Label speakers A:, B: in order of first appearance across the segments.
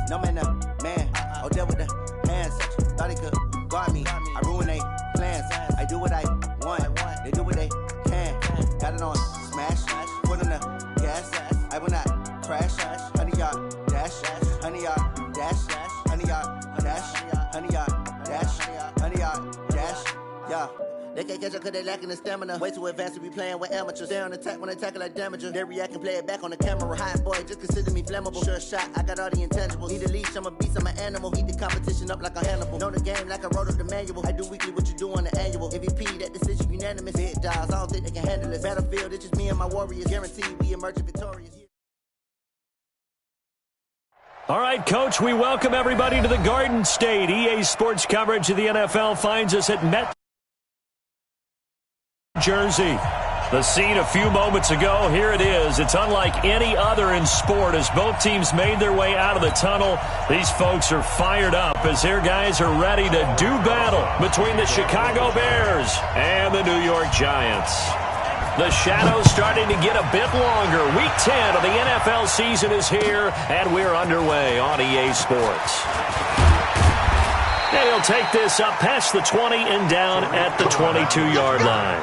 A: No man, man. Oh, deal with the hands. Thought he could guard me. I ruin they plans. I do what I want. They do what they can. Got it on smash. Put on the gas. I will not crash. 100 yard dash. 100 yard dash. 100 yard dash. 100 yard dash. 100 yard dash. Yeah. They can't catch up cause they lacking the stamina. Way too advanced to be playing with amateurs. Stay on attack when they tackle like damager. They react and play it back on the camera. Hot boy, just consider me flammable. Sure shot, I got all the intangibles. Need a leash, I'm a beast, I'm an animal. Heat the competition up like a Hannibal. Know the game like I wrote up the manual. I do weekly what you do on the annual. MVP, that decision unanimous. Big dials, I don't think they can handle this. Battlefield, it's just me and my warriors. Guaranteed we emerge victorious.
B: All right, Coach, we welcome everybody to the Garden State. EA Sports coverage of the NFL finds us at Met Jersey. The scene a few moments ago, here it is. It's unlike any other in sport as both teams made their way out of the tunnel. These folks are fired up as their guys are ready to do battle between the Chicago Bears and the New York Giants. The shadow's starting to get a bit longer. Week 10 of the NFL season is here, and we're underway on EA Sports. They'll take this up past the 20 and down at the 22-yard line.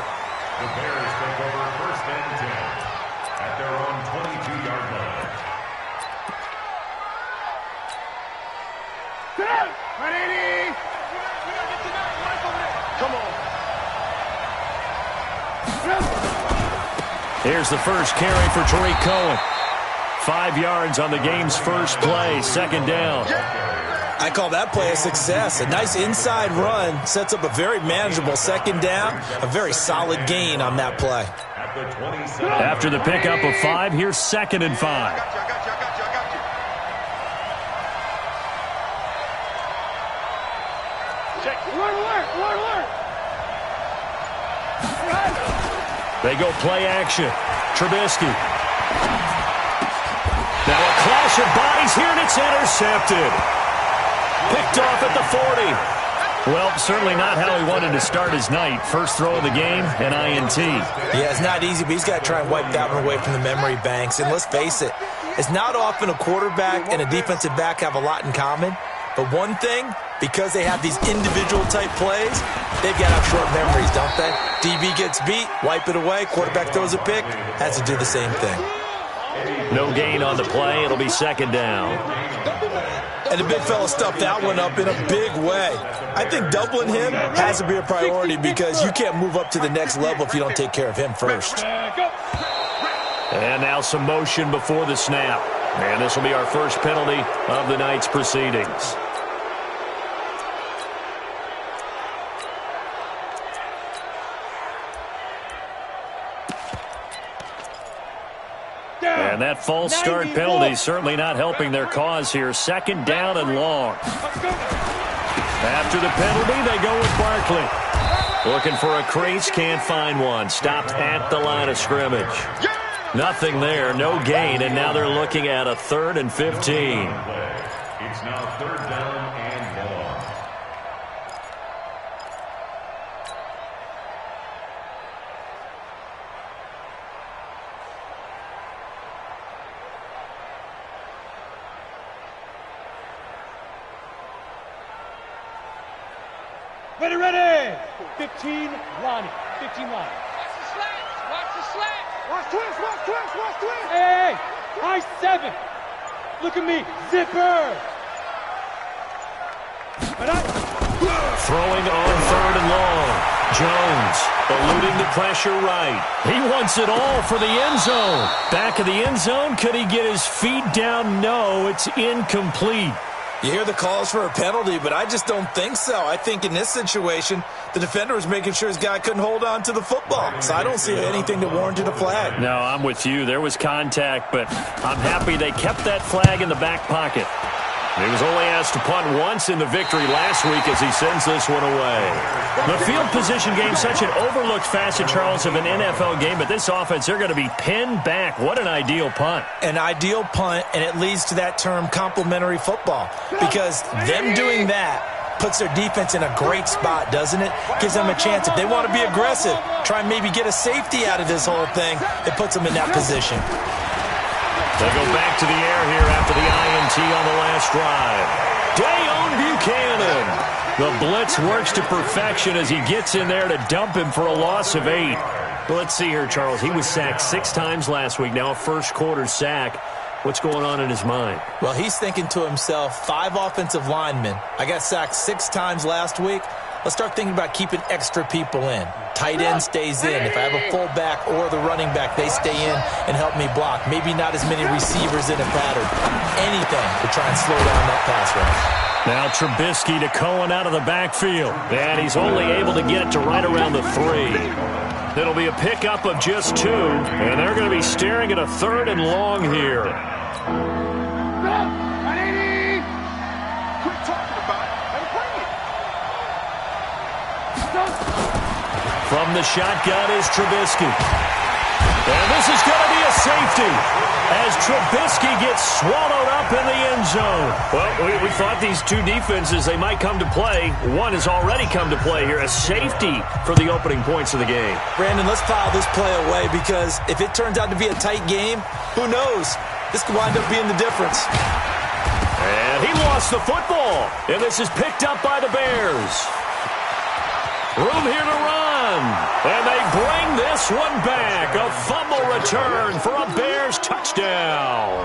C: The Bears take over first and 10 at their own 22-yard line.
D: Ready? Come on.
B: Here's the first carry for Tariq Cohen. 5 yards on the game's first play, second down.
E: I call that play a success. A nice inside run sets up a very manageable second down, a very solid gain on that play.
B: After the pickup of 5, here's second and 5. They go play action. Trubisky. Now a clash of bodies here, and it's intercepted. Picked off at the 40. Well, certainly not how he wanted to start his night. First throw of the game, an INT.
E: Yeah, it's not easy, but he's got to try and wipe that one away from the memory banks. And let's face it, it's not often a quarterback and a defensive back have a lot in common. But one thing, because they have these individual type plays, they've got to have short memories, don't they? DB gets beat, wipe it away, quarterback throws a pick, has to do the same thing.
B: No gain on the play. It'll be second down.
E: And the big fella stuffed that one up in a big way. I think doubling him has to be a priority because you can't move up to the next level if you don't take care of him first.
B: And now some motion before the snap. And this will be our first penalty of the night's proceedings. And that false start penalty certainly not helping their cause here. Second down and long. After the penalty, they go with Barkley. Looking for a crease, can't find one. Stopped at the line of scrimmage. Nothing there, no gain, and now they're looking at a 3rd and 15.
C: It's now 3rd down and long.
D: Ready. 15, Lonnie. 15, Lonnie. Watch the slant. Watch twist. Hey. High 7. Look at me. Zipper.
B: Throwing on 3rd and long. Jones eluding the pressure right. He wants it all for the end zone. Back of the end zone. Could he get his feet down? No, it's incomplete.
E: You hear the calls for a penalty, but I just don't think so. I think in this situation, the defender was making sure his guy couldn't hold on to the football. So I don't see anything that warranted a flag.
B: No, I'm with you. There was contact, but I'm happy they kept that flag in the back pocket. He was only asked to punt once in the victory last week as he sends this one away. The field position game, such an overlooked facet, Charles, of an NFL game, but this offense, they're going to be pinned back. What an ideal punt.
E: An ideal punt, and it leads to that term complementary football, because them doing that puts their defense in a great spot, doesn't it? Gives them a chance. If they want to be aggressive, try and maybe get a safety out of this whole thing, it puts them in that position.
B: They go back to the air here after the INT on the last next drive. Dayon Buchanan. The blitz works to perfection as he gets in there to dump him for a loss of 8. Well, let's see here, Charles. He was sacked 6 times last week. Now a first-quarter sack. What's going on in his mind?
E: Well, he's thinking to himself, 5 offensive linemen. I got sacked 6 times last week. Let's start thinking about keeping extra people in. Tight end stays in. If I have a fullback or the running back, they stay in and help me block. Maybe not as many receivers in a pattern. Anything to try and slow down that pass rush.
B: Now Trubisky to Cohen out of the backfield. And he's only able to get it to right around the 3. It'll be a pickup of just 2. And they're going to be staring at a 3rd and long here. From the shotgun is Trubisky. And this is going to be a safety as Trubisky gets swallowed up in the end zone. Well, we thought these two defenses, they might come to play. One has already come to play here, a safety for the opening points of the game.
E: Brandon, let's file this play away because if it turns out to be a tight game, who knows? This could wind up being the difference.
B: And he lost the football. And this is picked up by the Bears. Room here to run. And they bring this one back. A fumble return for a Bears touchdown.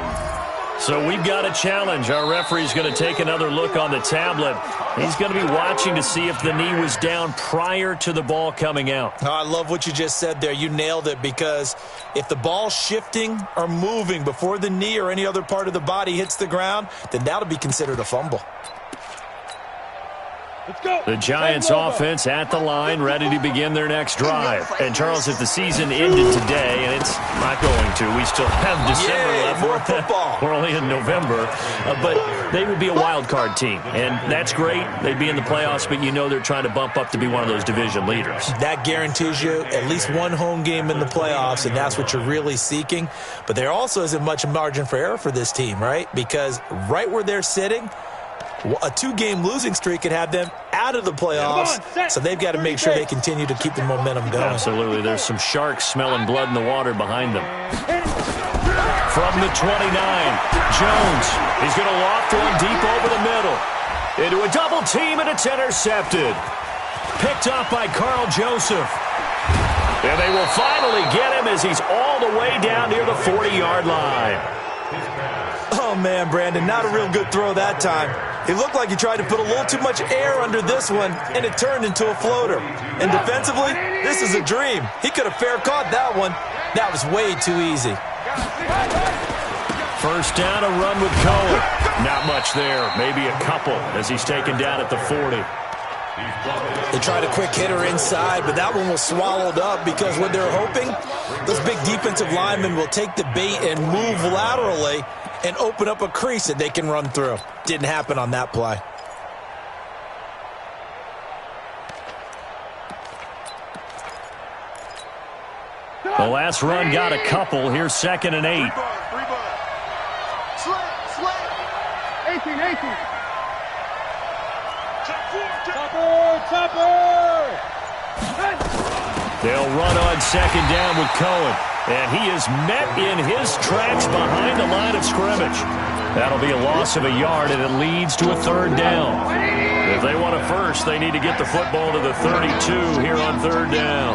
B: So we've got a challenge. Our referee's going to take another look on the tablet. He's going to be watching to see if the knee was down prior to the ball coming out.
E: Oh, I love what you just said there. You nailed it because if the ball's shifting or moving before the knee or any other part of the body hits the ground, then that'll be considered a fumble.
B: The Giants offense at the line, ready to begin their next drive. And, Charles, if the season ended today, and it's not going to, we still have December left.
E: More football.
B: We're only in November. But they would be a wild card team. And that's great. They'd be in the playoffs, but you know they're trying to bump up to be one of those division leaders. That
E: guarantees you at least one home game in the playoffs, and that's what you're really seeking. But there also isn't much margin for error for this team, right? Because right where they're sitting, a 2-game losing streak could have them out of the playoffs, so they've got to make sure they continue to keep the momentum going.
B: Absolutely. There's some sharks smelling blood in the water behind them. From the 29, Jones. He's going to loft one deep over the middle. Into a double team, and it's intercepted. Picked up by Carl Joseph. And they will finally get him as he's all the way down near the 40-yard line.
E: Oh, man, Brandon, not a real good throw that time. It looked like he tried to put a little too much air under this one, and it turned into a floater. And defensively, this is a dream. He could have fair caught that one. That was way too easy.
B: First down, a run with Cohen. Not much there, maybe a couple as he's taken down at the 40.
E: They tried a quick hitter inside, but that one was swallowed up because what they're hoping, those big defensive linemen will take the bait and move laterally and open up a crease that they can run through. Didn't happen on that play.
B: The last run got a couple. Here's 2nd and 8. They'll run on 2nd down with Cohen. And he is met in his tracks behind the line of scrimmage. That'll be a loss of a yard, and it leads to a 3rd down. If they want a first, they need to get the football to the 32 here on 3rd down.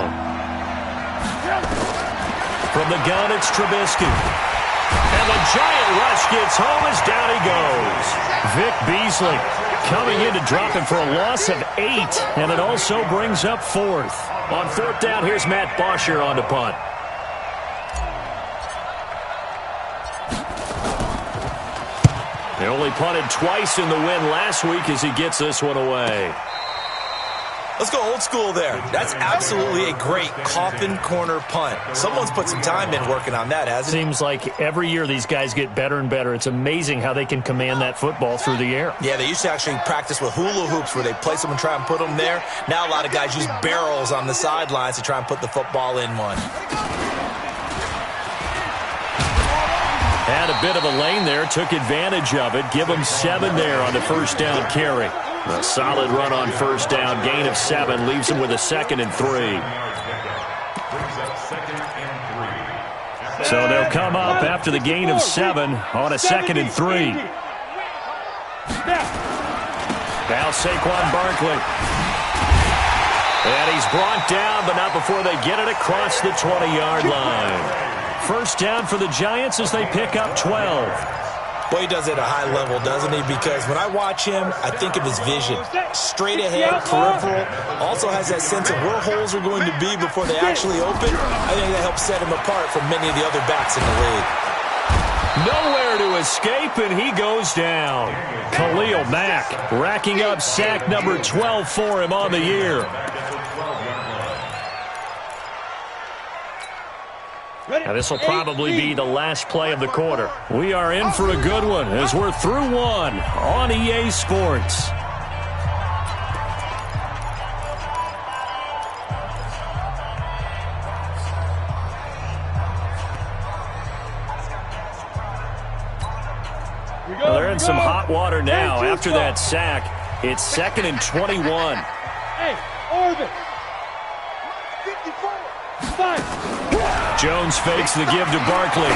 B: From the gun, it's Trubisky. And the giant rush gets home as down he goes. Vic Beasley coming in to drop him for a loss of 8, and it also brings up 4th. On 4th down, here's Matt Bosher on the punt. They only punted twice in the win last week as he gets this one away.
E: Let's go old school there. That's absolutely a great coffin corner punt. Someone's put some time in working on that, hasn't it?
B: Seems like every year these guys get better and better. It's amazing how they can command that football through the air.
E: Yeah, they used to actually practice with hula hoops where they place them and try and put them there. Now a lot of guys use barrels on the sidelines to try and put the football in one.
B: Had a bit of a lane there, took advantage of it. Give them 7 there on the first down carry. A solid run on first down, gain of 7, leaves them with a 2nd and 3. So they'll come up after the gain of 7 on a 2nd and 3. Now Saquon Barkley. And he's brought down, but not before they get it across the 20-yard line. First down for the Giants as they pick up 12.
E: Well, he does it at a high level, doesn't he? Because when I watch him, I think of his vision. Straight ahead, peripheral. Also has that sense of where holes are going to be before they actually open. I think that helps set him apart from many of the other backs in the league.
B: Nowhere to escape, and he goes down. Khalil Mack racking up sack number 12 for him on the year. Now this will probably be the last play of the quarter. We are in for a good one as we're through one on EA Sports. Well, they're in some hot water now after that sack. It's 2nd and 21.
D: Hey, Orbit. 54. 5.
B: Jones fakes the give to Barkley.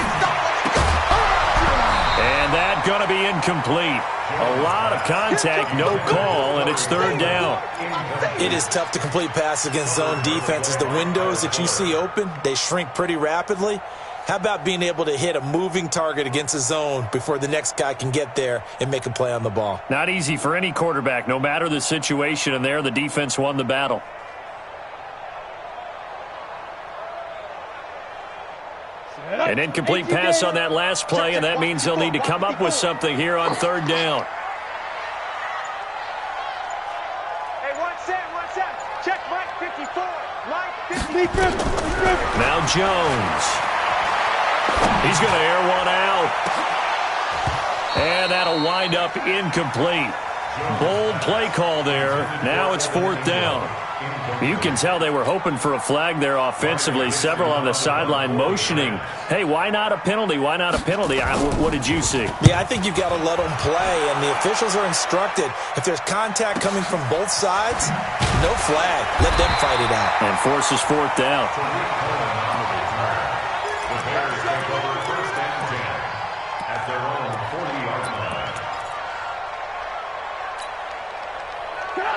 B: And that going to be incomplete. A lot of contact, no call, and it's 3rd down.
E: It is tough to complete passes against zone defenses. The windows that you see open, they shrink pretty rapidly. How about being able to hit a moving target against a zone before the next guy can get there and make a play on the ball?
B: Not easy for any quarterback, no matter the situation, and there the defense won the battle. An incomplete pass on that last play, and that means they'll need to come up with something here on 3rd down.
D: Hey, one set. Check Mike 54. Mike 54.
B: Now Jones. He's going to air one out. And that'll wind up incomplete. Bold play call there. Now it's 4th down. You can tell they were hoping for a flag there offensively. Several on the sideline motioning. Hey, why not a penalty? Why not a penalty? What did you see?
E: Yeah, I think you've got to let them play, and the officials are instructed. If there's contact coming from both sides, no flag. Let them fight it out.
B: And forces 4th down.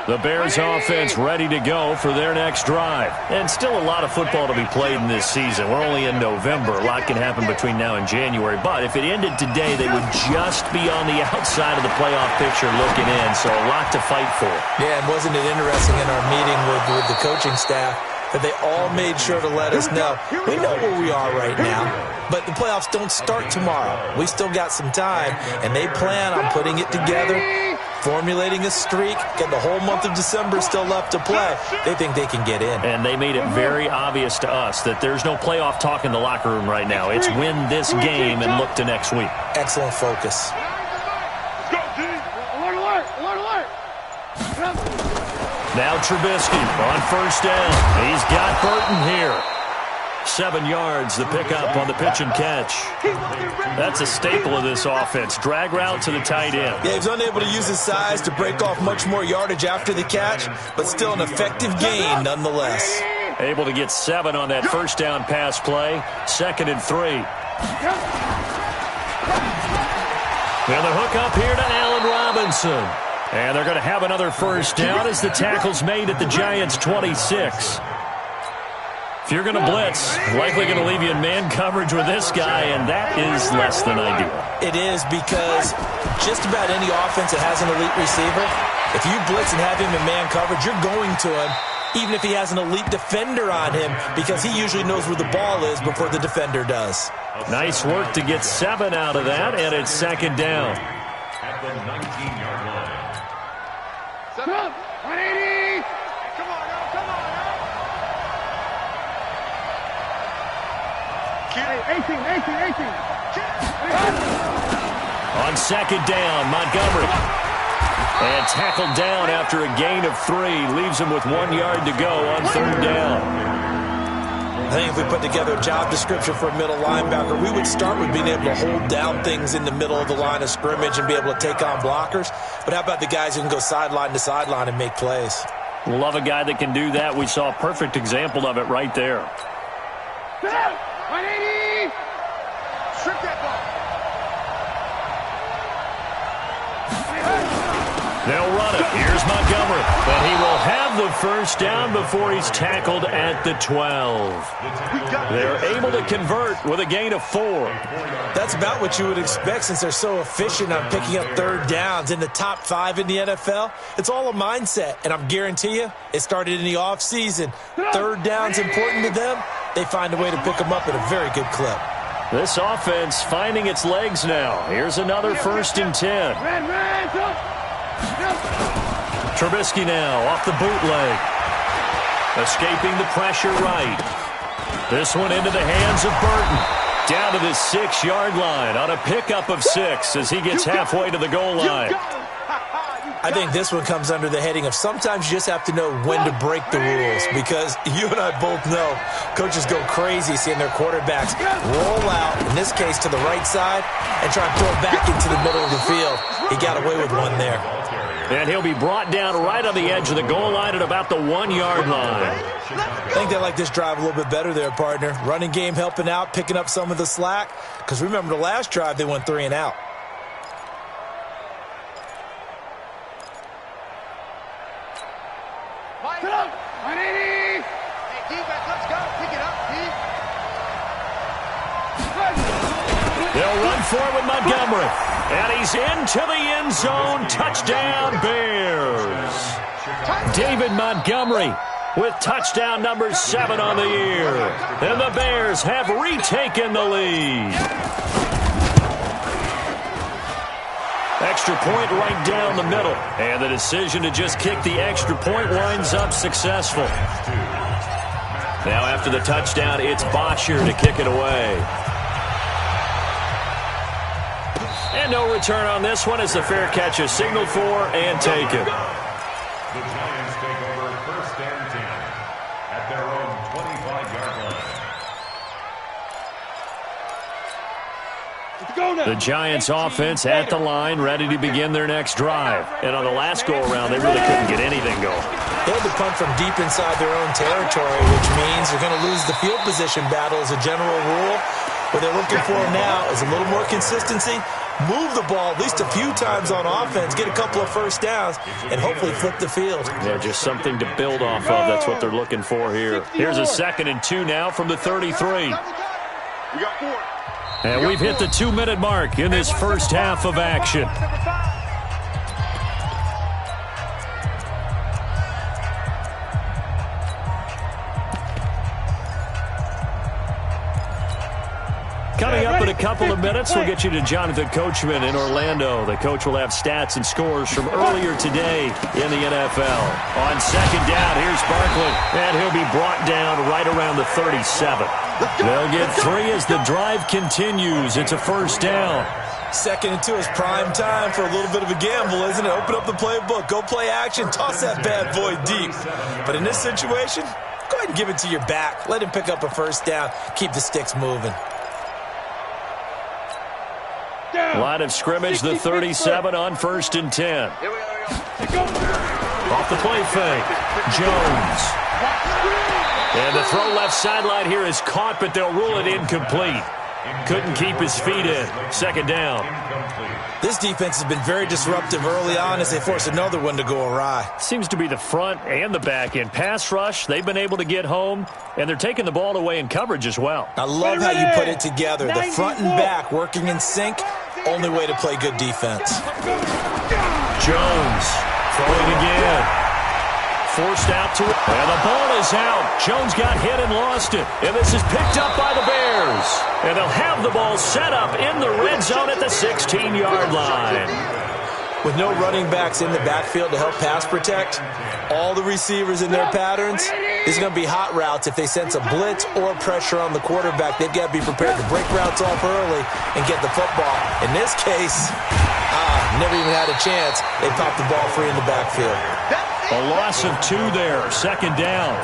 B: The Bears offense ready to go for their next drive. And still a lot of football to be played in this season. We're only in November. A lot can happen between now and January. But if it ended today, they would just be on the outside of the playoff picture looking in. So a lot to fight for.
E: Yeah, and wasn't it interesting in our meeting with the coaching staff that they all made sure to let us know. We know where we are right now, but the playoffs don't start tomorrow. We still got some time, and they plan on putting it together, formulating a streak, get the whole month of December still left to play. They think they can get in.
B: And they made it very obvious to us that there's no playoff talk in the locker room right now. It's win this game and look to next week.
E: Excellent focus.
B: Now Trubisky on 1st down. He's got Burton here. 7 yards, the pickup on the pitch and catch. That's a staple of this offense. Drag route to the tight end.
E: Yeah, he was unable to use his size to break off much more yardage after the catch, but still an effective gain nonetheless.
B: Able to get 7 on that 1st down pass play. 2nd and 3. Now the hook up here to Allen Robinson. And they're going to have another 1st down as the tackle's made at the Giants' 26. If you're going to blitz, likely going to leave you in man coverage with this guy, and that is less than ideal.
E: It is, because just about any offense that has an elite receiver, if you blitz and have him in man coverage, you're going to him, even if he has an elite defender on him, because he usually knows where the ball is before the defender does.
B: Nice work to get 7 out of that, and it's 2nd down.
C: At the 19-yard line.
D: 180! Come on, come on, 18.
B: On 2nd down, Montgomery. And tackled down after a gain of 3. Leaves him with 1 yard to go on 3rd down.
E: I think if we put together a job description for a middle linebacker, we would start with being able to hold down things in the middle of the line of scrimmage and be able to take on blockers. But how about the guys who can go sideline to sideline and make plays?
B: Love a guy that can do that. We saw a perfect example of it right there.
D: 180! Strip that ball.
B: They'll run it. Here's Montgomery. And he will have the first down before he's tackled at the 12. They're able to convert with a gain of 4.
E: That's about what you would expect since they're so efficient on picking up third downs. In the top 5 in the NFL, it's all a mindset. And I'm guarantee you, it started in the offseason. Third down's important to them. They find a way to pick them up at a very good clip.
B: This offense finding its legs now. Here's another 1st and 10. Trubisky now off the bootleg. Escaping the pressure right. This one into the hands of Burton. Down to the 6-yard line on a pickup of 6 as he gets halfway to the goal line.
E: I think this one comes under the heading of sometimes you just have to know when to break the rules, because you and I both know coaches go crazy seeing their quarterbacks roll out, in this case to the right side, and try and throw it back into the middle of the field. He got away with one there.
B: And he'll be brought down right on the edge of the goal line at about the 1-yard line.
E: I think they like this drive a little bit better there, partner. Running game helping out, picking up some of the slack, because remember the last drive they went 3 and out.
B: They'll run for it with Montgomery. And he's into the end zone. Touchdown, Bears. David Montgomery with touchdown number 7 on the year. And the Bears have retaken the lead. Extra point right down the middle. And the decision to just kick the extra point winds up successful. Now after the touchdown, it's Bosher to kick it away. And no return on this one as the fair catch is signaled for and taken.
C: The Giants take over 1st and 10 at their own 25-yard line.
B: The Giants offense at the line, ready to begin their next drive. And on the last go-around, they really couldn't get anything going.
E: They had to punt from deep inside their own territory, which means they're going to lose the field position battle as a general rule. What they're looking for now is a little more consistency, move the ball at least a few times on offense, get a couple of first downs, and hopefully flip the field.
B: Yeah, just something to build off of. That's what they're looking for here. Here's a 2nd and 2 now from the 33.
D: We got 4.
B: And we've hit the 2-minute mark in this first half of action. Coming up in a couple of minutes, we'll get you to Jonathan Coachman in Orlando. The coach will have stats and scores from earlier today in the NFL. On 2nd down, here's Barkley, and he'll be brought down right around the 37. They'll get 3 as the drive continues. It's a 1st down.
E: 2nd and 2 is prime time for a little bit of a gamble, isn't it? Open up the playbook, go play action, toss that bad boy deep. But in this situation, go ahead and give it to your back. Let him pick up a 1st down, keep the sticks moving.
B: Line of scrimmage, the 37 on 1st and 10. Off the play fake, Jones. And the throw left sideline here is caught, but they'll rule it incomplete. Couldn't keep his feet in. 2nd down.
E: This defense has been very disruptive early on as they force another one to go awry.
B: Seems to be the front and the back end. Pass rush, they've been able to get home, and they're taking the ball away in coverage as well.
E: I love how you put it together. The front and back working in sync, only way to play good defense.
B: Jones throwing again. Forced out to it, and the ball is out. Jones got hit and lost it, and this is picked up by the Bears. And they'll have the ball set up in the red zone at the 16-yard line.
E: With no running backs in the backfield to help pass protect, all the receivers in their patterns, these are going to be hot routes. If they sense a blitz or pressure on the quarterback, they've got to be prepared to break routes off early and get the football. In this case, never even had a chance. They popped the ball free in the backfield.
B: A loss of 2 there, 2nd down.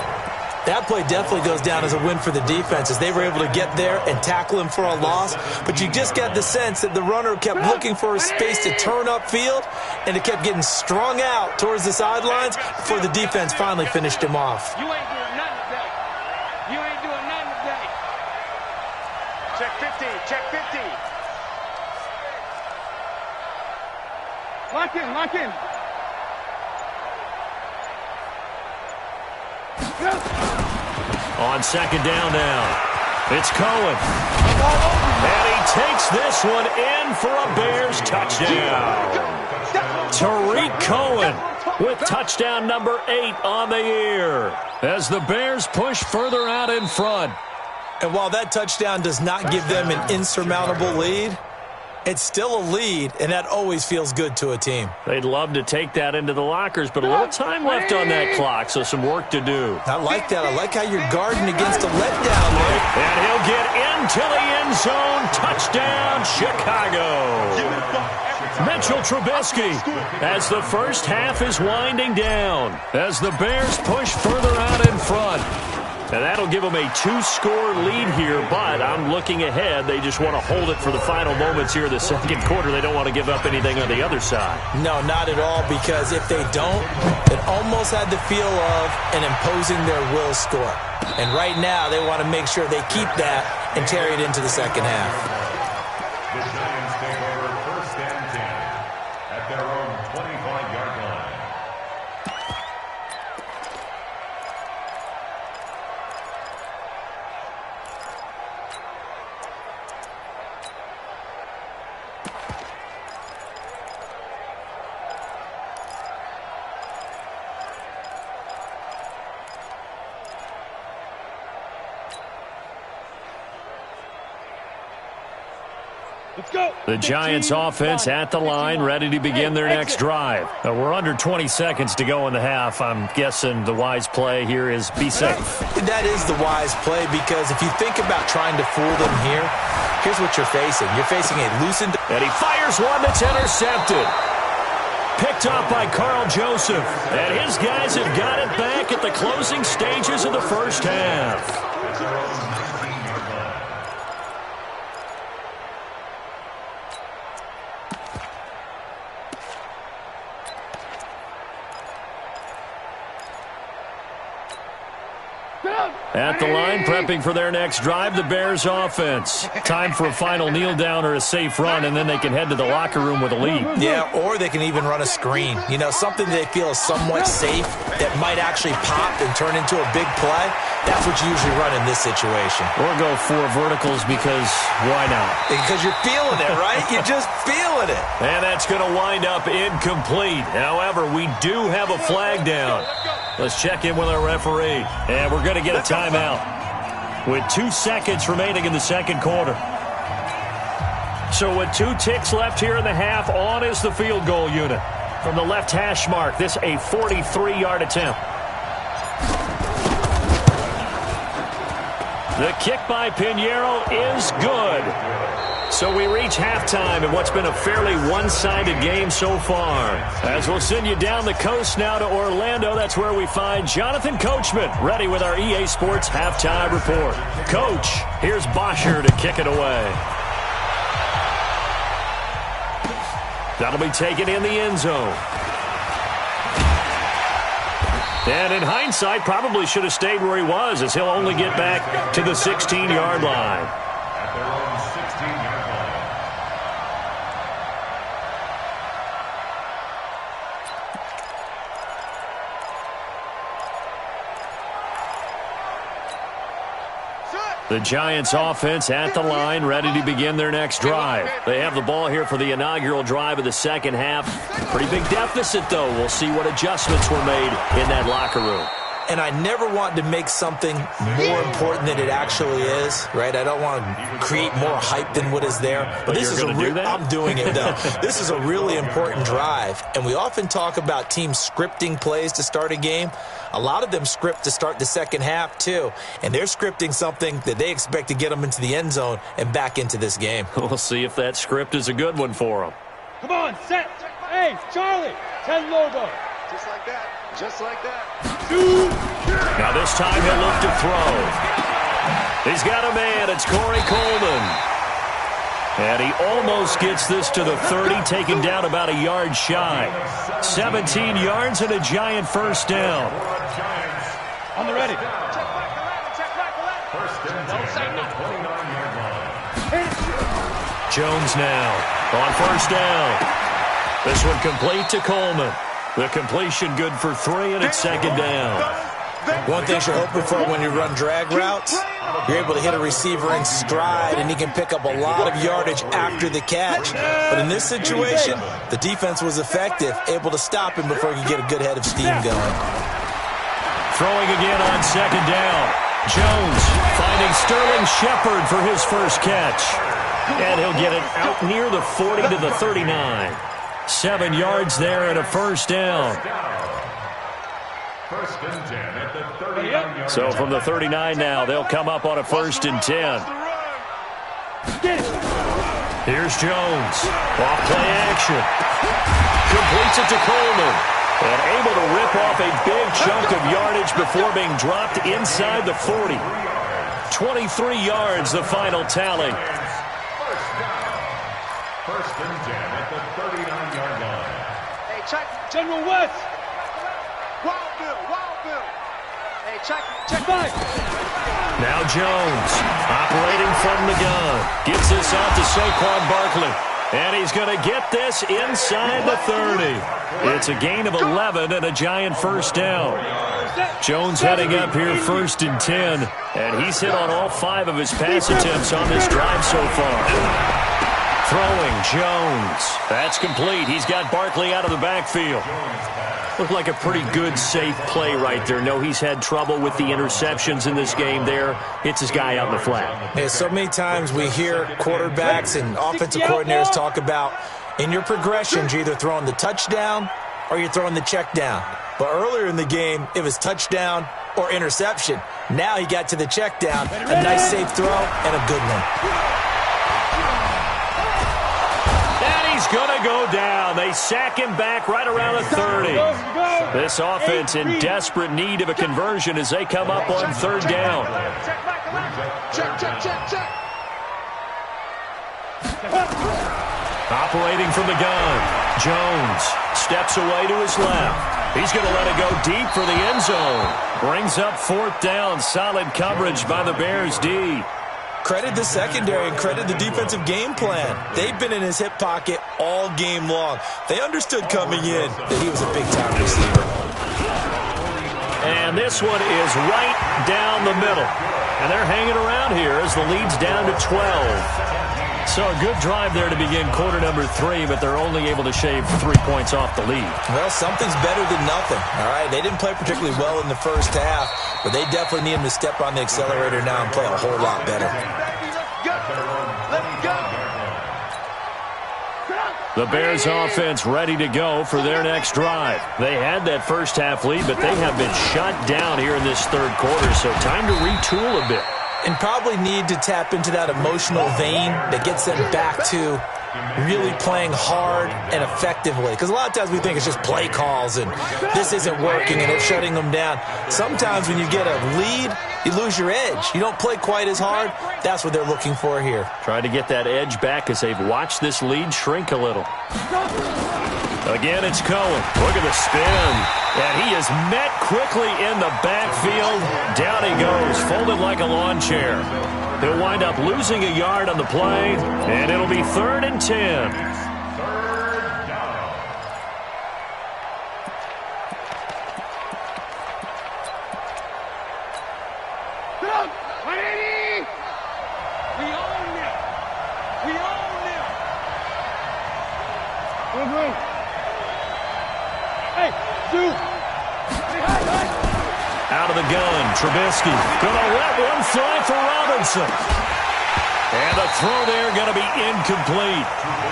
E: That play definitely goes down as a win for the defense as they were able to get there and tackle him for a loss. But you just got the sense that the runner kept looking for a space to turn upfield, and it kept getting strung out towards the sidelines before the defense finally finished him off.
D: You ain't doing nothing today. You ain't doing nothing today. Check 50. Check 50. Lock in. Lock in.
B: On second down now, it's Cohen. And he takes this one in for a Bears touchdown. Tariq Cohen with touchdown number 8 on the year as the Bears push further out in front.
E: And while that touchdown does not give them an insurmountable lead, it's still a lead, and that always feels good to a team.
B: They'd love to take that into the lockers, but a little time left on that clock, so some work to do.
E: I like that. I like how you're guarding against a letdown there.
B: And he'll get into the end zone. Touchdown, Chicago. Mitchell Trubisky as the first half is winding down as the Bears push further out in front. And that'll give them a 2-score lead here, but I'm looking ahead. They just want to hold it for the final moments here in the second quarter. They don't want to give up anything on the other side.
E: No, not at all, because if they don't, it almost had the feel of an imposing their will score. And right now, they want to make sure they keep that and carry it into the second half.
C: The Giants take over first and 10 at their own 25-yard line.
B: The Giants offense at the line, ready to begin their next drive. We're under 20 seconds to go in the half. I'm guessing the wise play here is be safe.
E: That is the wise play, because if you think about trying to fool them here, here's what you're facing. You're facing a loosened...
B: And he fires one that's intercepted. Picked up by Carl Joseph. And his guys have got it back at the closing stages of the first half. At the line, prepping for their next drive, the Bears offense. Time for a final kneel down or a safe run, and then they can head to the locker room with a lead.
E: Yeah, or they can even run a screen. You know, something they feel is somewhat safe that might actually pop and turn into a big play. That's what you usually run in this situation.
B: Or go 4 verticals because why not?
E: Because you're feeling it, right? You're just feeling it.
B: And that's going to wind up incomplete. However, we do have a flag down. Let's check in with our referee. And we're going to get a timeout with 2 seconds remaining in the second quarter. So with 2 ticks left here in the half, on is the field goal unit. From the left hash mark, this a 43-yard attempt. The kick by Pinheiro is good. So we reach halftime in what's been a fairly one-sided game so far. As we'll send you down the coast now to Orlando, that's where we find Jonathan Coachman, ready with our EA Sports Halftime Report. Coach, here's Bosher to kick it away. That'll be taken in the end zone. And in hindsight, probably should have stayed where he was, as he'll only get back to the 16-yard line.
C: At their own 16-yard line.
B: The Giants offense at the line, ready to begin their next drive. They have the ball here for the inaugural drive of the second half. Pretty big deficit, though. We'll see what adjustments were made in that locker room.
E: And I never want to make something more important than it actually is, right? I don't want to create more hype than what is there. But this is I'm doing it, though. This is a really important drive. And we often talk about teams scripting plays to start a game. A lot of them script to start the second half, too. And they're scripting something that they expect to get them into the end zone and back into this game.
B: We'll see if that script is a good one for them.
D: Come on, set. Hey, Charlie, 10 logo. Just like that. Just like that.
B: Now this time he'll look to throw. He's got a man. It's Corey Coleman. And he almost gets this to the 30, taken down about a yard shy. 17 yards and a Giant first down.
D: On the ready.
C: First and 10 at the 29-yard line.
B: Jones now on first down. This one complete to Coleman. The completion good for 3, and it's second down.
E: One thing you're hoping for when you run drag routes, you're able to hit a receiver in stride, and he can pick up a lot of yardage after the catch. But in this situation, the defense was effective, able to stop him before he could get a good head of steam going.
B: Throwing again on second down. Jones finding Sterling Shepard for his first catch. And he'll get it out near the 40 to the 39. 7 yards there and a first down.
C: First and 10 at the 39-yard
B: So from the 39 now, they'll come up on a first and 10. Here's Jones. Off play action. Completes it to Coleman. And able to rip off a big chunk of yardage before being dropped inside the 40. 23 yards, the final tally.
C: First and 10 at the 39-yard line.
D: Hey, check General West. Wild Bill. Hey, check back.
B: Now Jones operating from the gun. Gets this out to Saquon Barkley. And he's going to get this inside the 30. It's a gain of 11 and a giant first down. Jones heading up here first and 10. And he's hit on all 5 of his pass attempts on this drive so far. Throwing Jones. That's complete. He's got Barkley out of the backfield. Looked like a pretty good, safe play right there. No, he's had trouble with the interceptions in this game there. Hits his guy out in the flat.
E: Yeah, so many times we hear quarterbacks and offensive coordinators talk about in your progressions, you're either throwing the touchdown or you're throwing the check down. But earlier in the game, it was touchdown or interception. Now he got to the check down. A nice safe throw and a good one.
B: He's going to go down. They sack him back right around the 30. This offense in desperate need of a conversion as they come up on third down.
D: Check.
B: Operating from the gun. Jones steps away to his left. He's going to let it go deep for the end zone. Brings up fourth down. Solid coverage by the Bears D.
E: Credit the secondary and credit the defensive game plan. They've been in his hip pocket all game long. They understood coming in that he was a big-time receiver.
B: And this one is right down the middle. And they're hanging around here as the lead's down to 12. So a good drive there to begin quarter number 3, but they're only able to shave 3 points off the lead.
E: Well, something's better than nothing, all right? They didn't play particularly well in the first half, but they definitely need him to step on the accelerator now and play a whole lot better.
B: The Bears offense ready to go for their next drive. They had that first half lead, but they have been shut down here in this third quarter, so time to retool a bit.
E: And probably need to tap into that emotional vein that gets them back to really playing hard and effectively. Because a lot of times we think it's just play calls and this isn't working and it's shutting them down. Sometimes when you get a lead, you lose your edge. You don't play quite as hard. That's what they're looking for here.
B: Trying to get that edge back as they've watched this lead shrink a little. Again, it's Cohen. Look at the spin. And he is met quickly in the backfield. Down he goes, folded like a lawn chair. He'll wind up losing a yard on the play, and it'll be 3rd and 10.
C: Third down.
D: We own them. Hey, dude.
B: Out of the gun, Trubisky gonna let one fly for Robinson. And the throw there gonna be incomplete.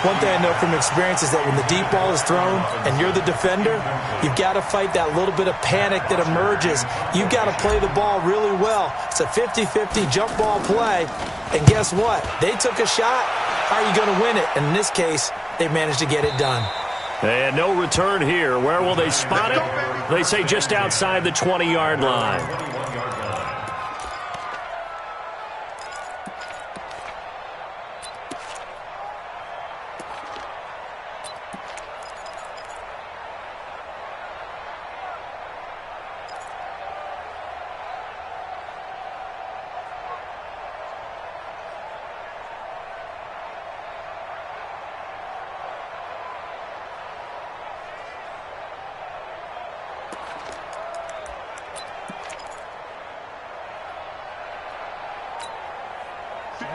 E: One thing I know from experience is that when the deep ball is thrown and you're the defender, you've got to fight that little bit of panic that emerges. You've got to play the ball really well. It's a 50-50 jump ball play. And guess what? They took a shot. How are you going to win it? And in this case, they managed to get it done.
B: And no return here. Where will they spot it? They say just outside the 20-yard line.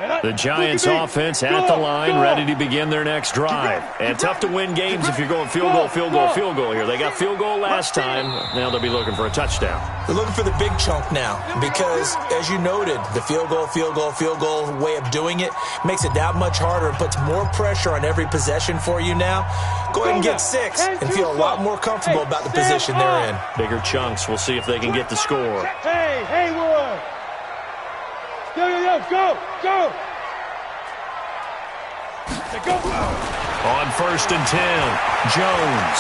B: The Giants offense at the line, ready to begin their next drive. And tough to win games if you're going field goal, field goal, field goal here. They got field goal last time. Now they'll be looking for a touchdown.
E: They're looking for the big chunk now because, as you noted, the field goal way of doing it makes it that much harder and puts more pressure on every possession for you now. Go ahead and get 6 and feel a lot more comfortable about the position they're in.
B: Bigger chunks. We'll see if they can get the score.
D: Hey, Haywood. Go. Go.
B: On 1st and 10, Jones.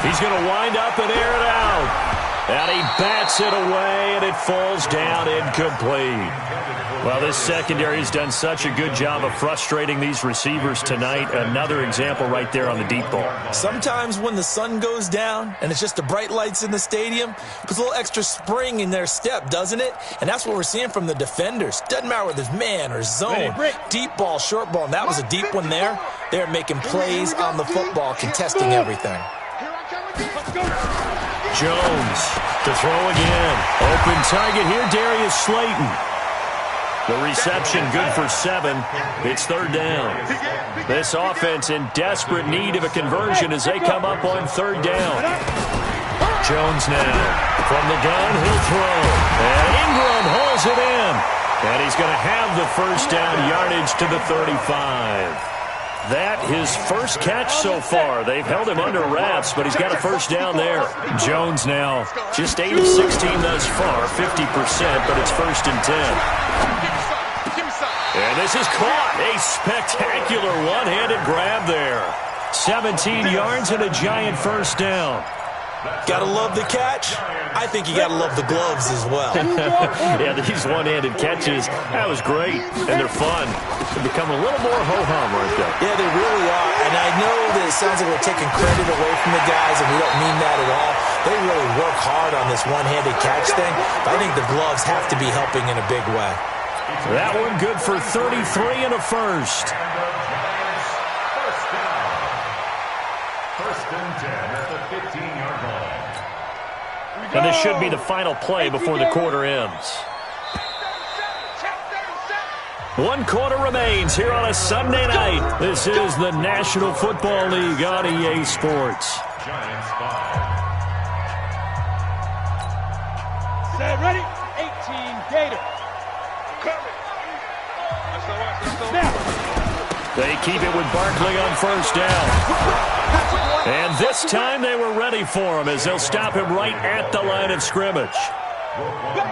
B: He's going to wind up and air it out. And he bats it away, and it falls down incomplete. Well, this secondary has done such a good job of frustrating these receivers tonight. Another example right there on the deep ball.
E: Sometimes when the sun goes down and it's just the bright lights in the stadium, puts a little extra spring in their step, doesn't it? And that's what we're seeing from the defenders. Doesn't matter whether it's man or zone, deep ball, short ball, and that was a deep one there. They're making plays on the football, contesting everything.
B: Jones to throw again. Open target here, Darius Slayton. The reception good for 7. It's 3rd down. This offense in desperate need of a conversion as they come up on 3rd down. Jones now from the gun, he'll throw. And Ingram hauls it in. And he's going to have the 1st down yardage to the 35. That his first catch so far. They've held him under wraps, but he's got a 1st down there. Jones now just 8 of 16 thus far, 50%, but it's 1st and 10. And this is caught. A spectacular one-handed grab there. 17 yards and a giant 1st down.
E: Gotta love the catch. I think you gotta love the gloves as well.
B: Yeah, these one-handed catches, that was great, and they're fun. They become a little more ho-hum, aren't they?
E: Yeah, they really are, and I know that it sounds like we're taking credit away from the guys, and we don't mean that at all. They really work hard on this one-handed catch thing, but I think the gloves have to be helping in a big way.
B: That one good for 33 and a 1st.
C: 1st and 10 at the 15-yard line.
B: And this should be the final play before the quarter ends. 1 quarter remains here on a Sunday night. This is the National Football League on EA Sports.
C: Giants 5.
D: Set, ready? 18, Gator.
B: They keep it with Barkley on 1st down. And this time they were ready for him as they'll stop him right at the line of scrimmage.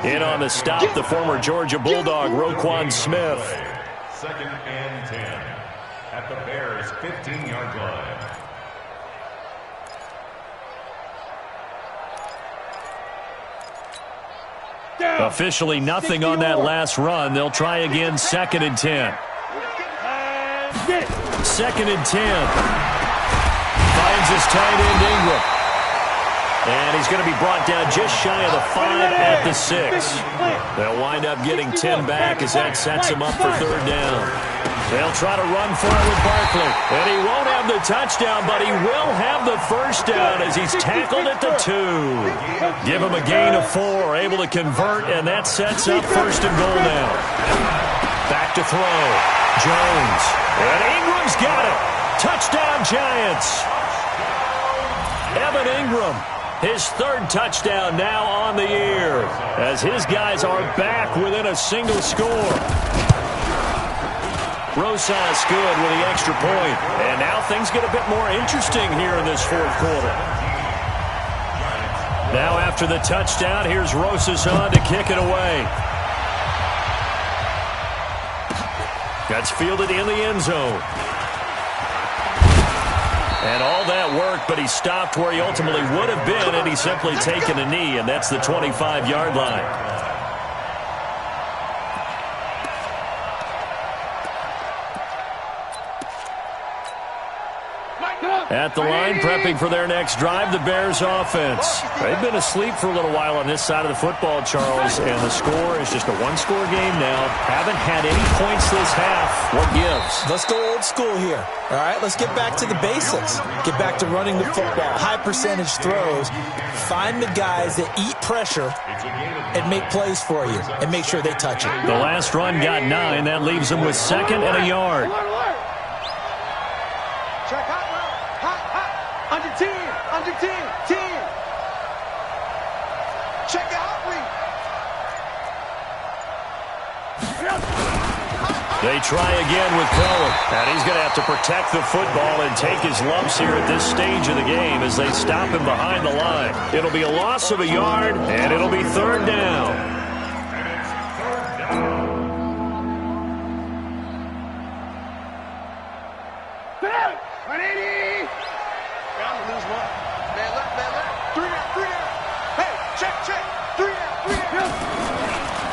B: In on the stop, the former Georgia Bulldog, Roquan Smith.
C: 2nd and 10 at the Bears' 15-yard line.
B: Officially nothing on that last run. They'll try again, 2nd and 10. 2nd and 10. Finds his tight end Ingram. And he's going to be brought down just shy of the 5 at the 6. They'll wind up getting 10 back as that sets him up for 3rd down. They'll try to run for it with Barkley. And he won't have the touchdown, but he will have the 1st down as he's tackled at the 2. Give him a gain of 4, able to convert, and that sets up 1st and goal now. Back to throw. Jones. And Ingram's got it. Touchdown, Giants. Evan Ingram, his 3rd touchdown now on the year as his guys are back within a single score. Rosas good with the extra point. And now things get a bit more interesting here in this 4th quarter. Now after the touchdown, here's Rosas on to kick it away. That's fielded in the end zone. And all that work, but he stopped where he ultimately would have been, and he's simply taken a knee, and that's the 25-yard line. At the line, prepping for their next drive, the Bears offense. They've been asleep for a little while on this side of the football, Charles, and the score is just a one-score game now. Haven't had any points this half. What gives?
E: Let's go old school here. All right, let's get back to the basics. Get back to running the football, high percentage throws. Find the guys that eat pressure and make plays for you and make sure they touch it.
B: The last run got 9. That leaves them with 2nd and a yard.
D: Check hot, under 10, under 10, 10. Check out read.
B: They try again with Cohen, and he's going to have to protect the football and take his lumps here at this stage of the game as they stop him behind the line. It'll be a loss of a yard, and it'll be 3rd down.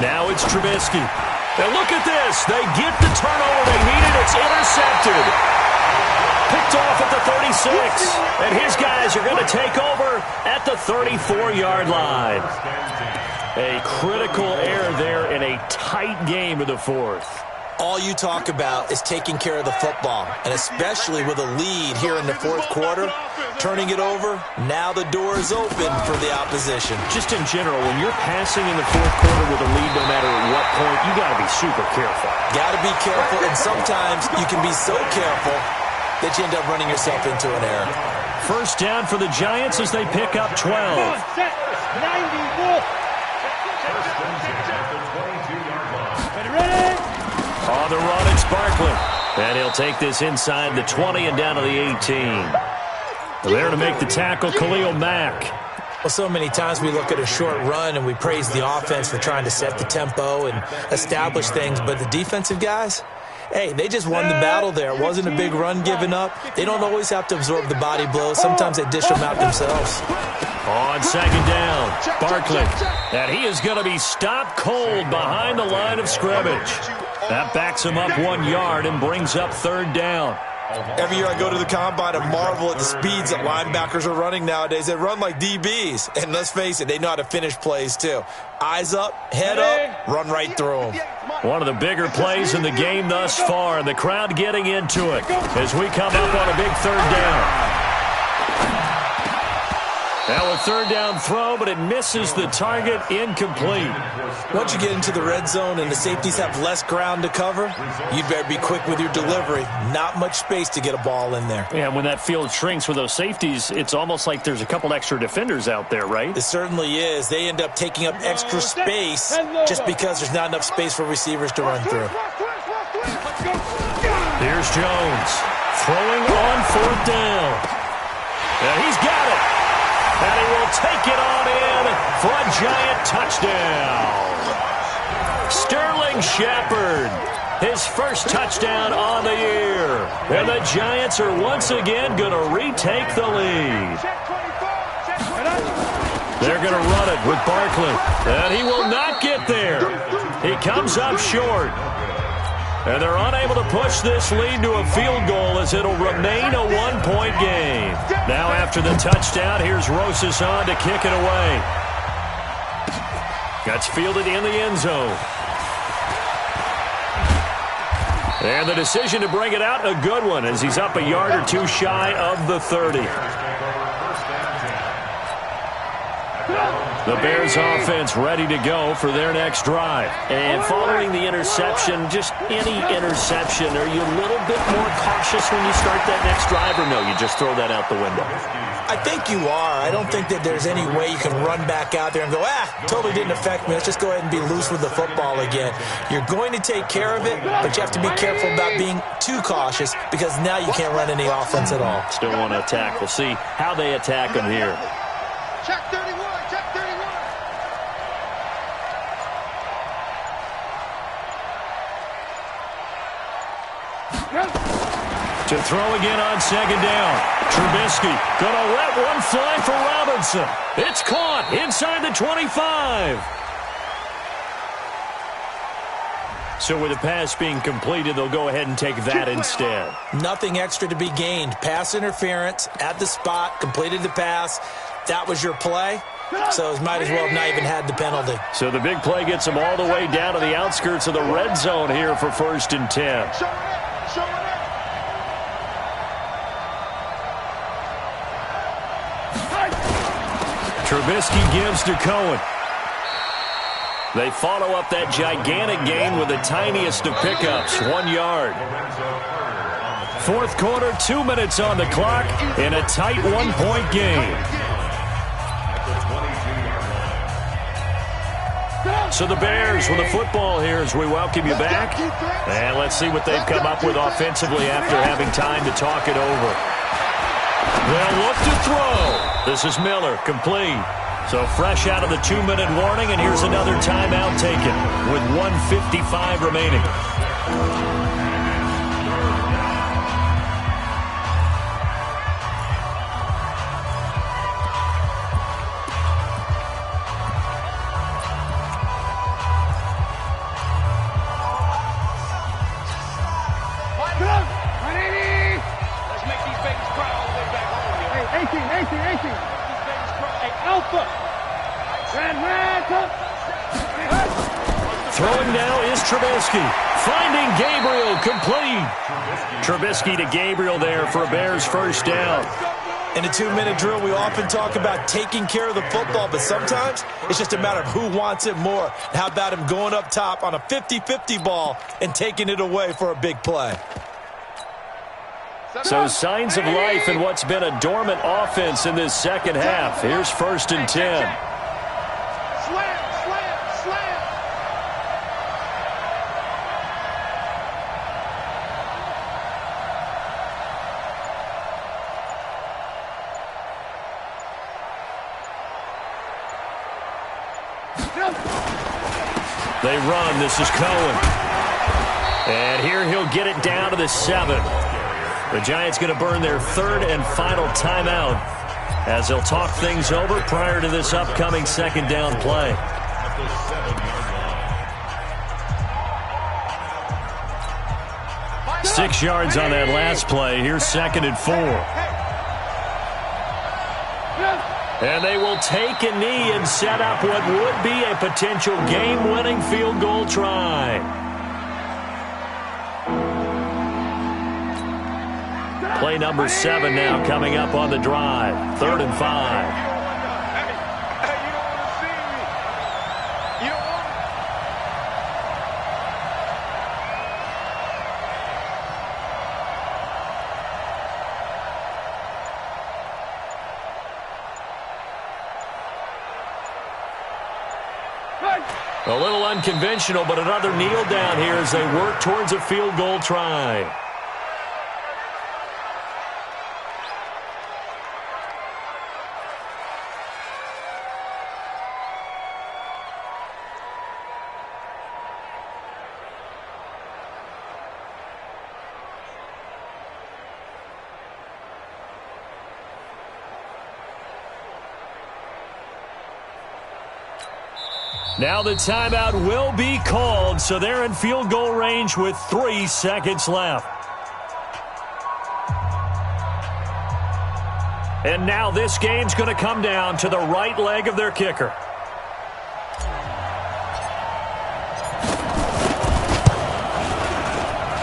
B: Now it's Trubisky. And look at this. They get the turnover they needed. It's intercepted. Picked off at the 36. And his guys are going to take over at the 34-yard line. A critical error there in a tight game of the 4th.
E: All you talk about is taking care of the football, and especially with a lead here in the 4th quarter, turning it over, now the door is open for the opposition.
B: Just in general, when you're passing in the 4th quarter with a lead, no matter at what point, you got to be super careful.
E: Got to be careful, and sometimes you can be so careful that you end up running yourself into an error.
B: First down for the Giants as they pick up 12. On the run, it's Barkley. And he'll take this inside the 20 and down to the 18. There to make the tackle, Khalil Mack.
E: Well, so many times we look at a short run and we praise the offense for trying to set the tempo and establish things, but the defensive guys, hey, they just won the battle there. It wasn't a big run given up. They don't always have to absorb the body blows. Sometimes they dish them out themselves.
B: On 2nd down, Barkley. And he is going to be stopped cold behind the line of scrimmage. That backs him up 1 yard and brings up 3rd down.
E: Every year I go to the combine and marvel at the speeds that linebackers are running nowadays. They run like DBs. And let's face it, they know how to finish plays too. Eyes up, head up, run right through them.
B: One of the bigger plays in the game thus far, and the crowd getting into it as we come up on a big 3rd down. Now a 3rd down throw, but it misses the target, incomplete.
E: Once you get into the red zone and the safeties have less ground to cover, you better be quick with your delivery. Not much space to get a ball in there.
B: Yeah, when that field shrinks with those safeties, it's almost like there's a couple extra defenders out there, right?
E: It certainly is. They end up taking up extra space just because there's not enough space for receivers to run through.
B: Here's Jones throwing on 4th down. And he's got it. And he will take it on in for a Giant touchdown. Sterling Shepard, his first touchdown on the year. And the Giants are once again going to retake the lead. They're going to run it with Barkley. And he will not get there. He comes up short. And they're unable to push this lead to a field goal as it'll remain a 1-point game. Now after the touchdown, here's Rosas on to kick it away. Gets fielded in the end zone. And the decision to bring it out, a good one, as he's up a yard or two shy of the 30. The Bears offense ready to go for their next drive. And following the interception, just any interception, are you a little bit more cautious when you start that next drive, or no, you just throw that out the window?
E: I think you are. I don't think that there's any way you can run back out there and go, totally didn't affect me. Let's just go ahead and be loose with the football again. You're going to take care of it, but you have to be careful about being too cautious because now you can't run any offense at all.
B: Still want to attack. We'll see how they attack them here.
D: Check 31, check 31.
B: To throw again on 2nd down. Trubisky gonna let one fly for Robinson. It's caught inside the 25. So with the pass being completed, they'll go ahead and take that instead.
E: Nothing extra to be gained. Pass interference at the spot, completed the pass. That was your play. So it might as well have not even had the penalty.
B: So the big play gets them all the way down to the outskirts of the red zone here for 1st and 10. Trubisky gives to Cohen. They follow up that gigantic gain with the tiniest of pickups, 1 yard. 4th quarter, 2 minutes on the clock in a tight 1-point game. So the Bears with the football here as we welcome you back. And let's see what they've come up with offensively after having time to talk it over. They'll look to throw. This is Miller, complete. So fresh out of the 2-minute warning, and here's another timeout taken with 1:55 remaining. Throwing now is Trubisky. Finding Gabriel, complete. Trubisky to Gabriel there for a Bears first down.
E: In a 2-minute drill, we often talk about taking care of the football, but sometimes it's just a matter of who wants it more. How about him going up top on a 50-50 ball and taking it away for a big play?
B: So signs of life in what's been a dormant offense in this second half. Here's 1st and 10. They run. This is Cohen. And here he'll get it down to the 7. The Giants going to burn their 3rd and final timeout as they'll talk things over prior to this upcoming 2nd down play. Six yards on that last play. Here's 2nd and 4. And they will take a knee and set up what would be a potential game-winning field goal try. Play number 7 now coming up on the drive. 3rd and 5. A little unconventional, but another kneel down here as they work towards a field goal try. Now the timeout will be called, so they're in field goal range with 3 seconds left. And now this game's going to come down to the right leg of their kicker.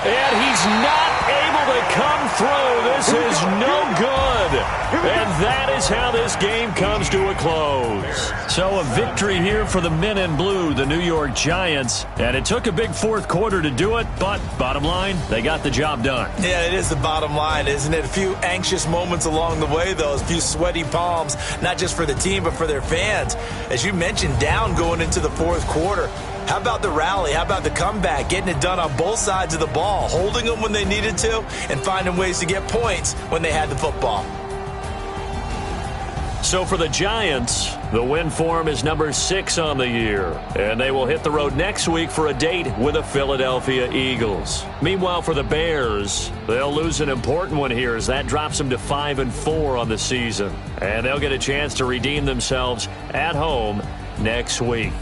B: And he's not able to come through. This is no good. And that is how this game comes to a close. So a victory here for the men in blue, the New York Giants. And it took a big 4th quarter to do it, but bottom line, they got the job done.
E: Yeah, it is the bottom line, isn't it? A few anxious moments along the way, though. A few sweaty palms, not just for the team, but for their fans. As you mentioned, down going into the 4th quarter. How about the rally? How about the comeback? Getting it done on both sides of the ball, holding them when they needed to, and finding ways to get points when they had the football.
B: So for the Giants, the win form is number 6 on the year. And they will hit the road next week for a date with the Philadelphia Eagles. Meanwhile, for the Bears, they'll lose an important one here as that drops them to 5-4 on the season. And they'll get a chance to redeem themselves at home next week.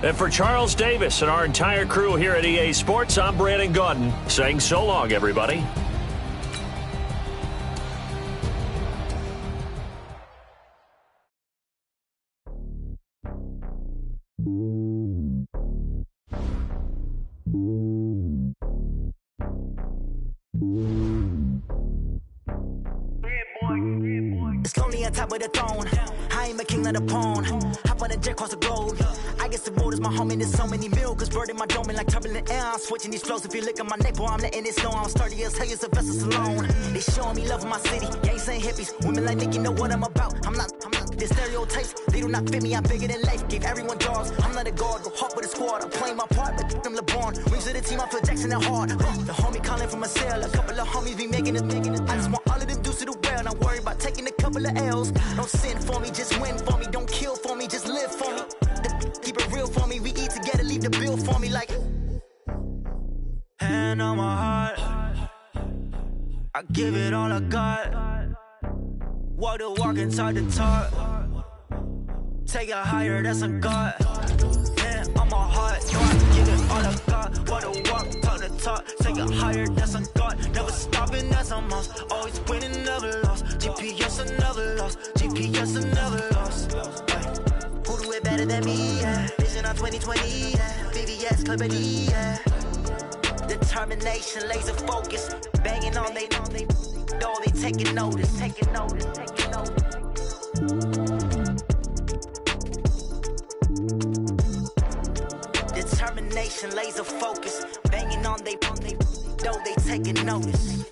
B: And for Charles Davis and our entire crew here at EA Sports, I'm Brandon Gaudin saying so long, everybody.
F: It's lonely on top of the throne. I ain't a king of the pawn. Hop on a jet across the globe. I guess the road is my home and there's so many milk. Cause bird in my dome and like turbulent air. I'm switching these flows. If you look at my neck, boy, I'm letting it snow. I'm sturdy as hell as a vessel alone. They showing me love in my city. Gangs saying hippies. Women like Nick, you know what I'm about. I'm not. The stereotypes, they do not fit me. I'm bigger than life. Gave everyone jobs. I'm not a guard. Go hard with a squad. I'm playing my part, but I'm LeBron. Wings of the team, I feel Jackson and hard. The homie calling from a cell. A couple of homies be making it. I just want all of them dudes to the well. Not worry about taking a couple of L's. Don't sin for me, just win for me. Don't kill for me, just live for me. Keep it real for me. We eat together, leave the bill for me like. Hand on my heart, I give it all I got. Walk the walk and talk the talk. Take it higher, that's a God. Hand on my heart, no, I give it all I got. Walk the walk, talk the talk. Take it higher, that's a God. Never stopping, that's a must. Always winning, never lost. GPS, I never lost. GPS, I never lost. Who do it better than me? Yeah. Vision on 2020. Yeah. VVS, Clippity. Yeah. Determination, laser focus. Banging on they know they taking notice. Taking notice. Taking notice. Determination, laser focus. Banging on they know they taking notice.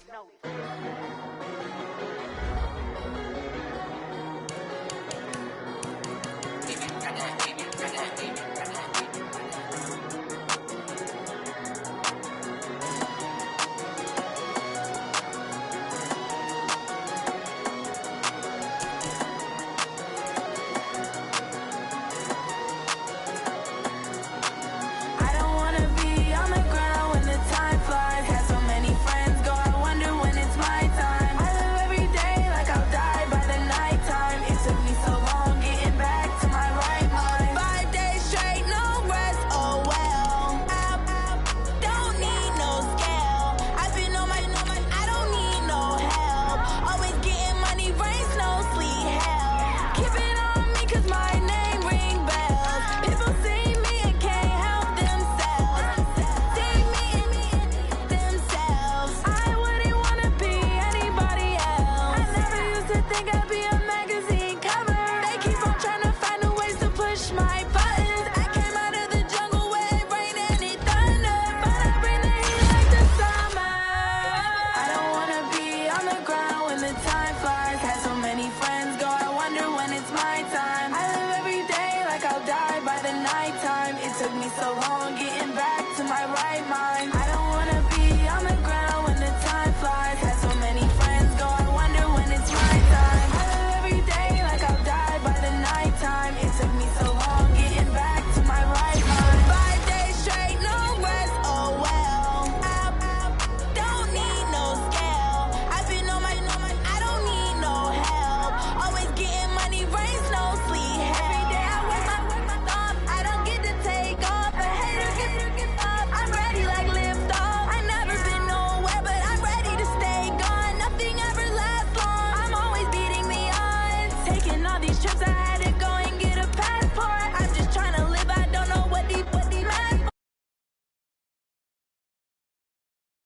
G: Trips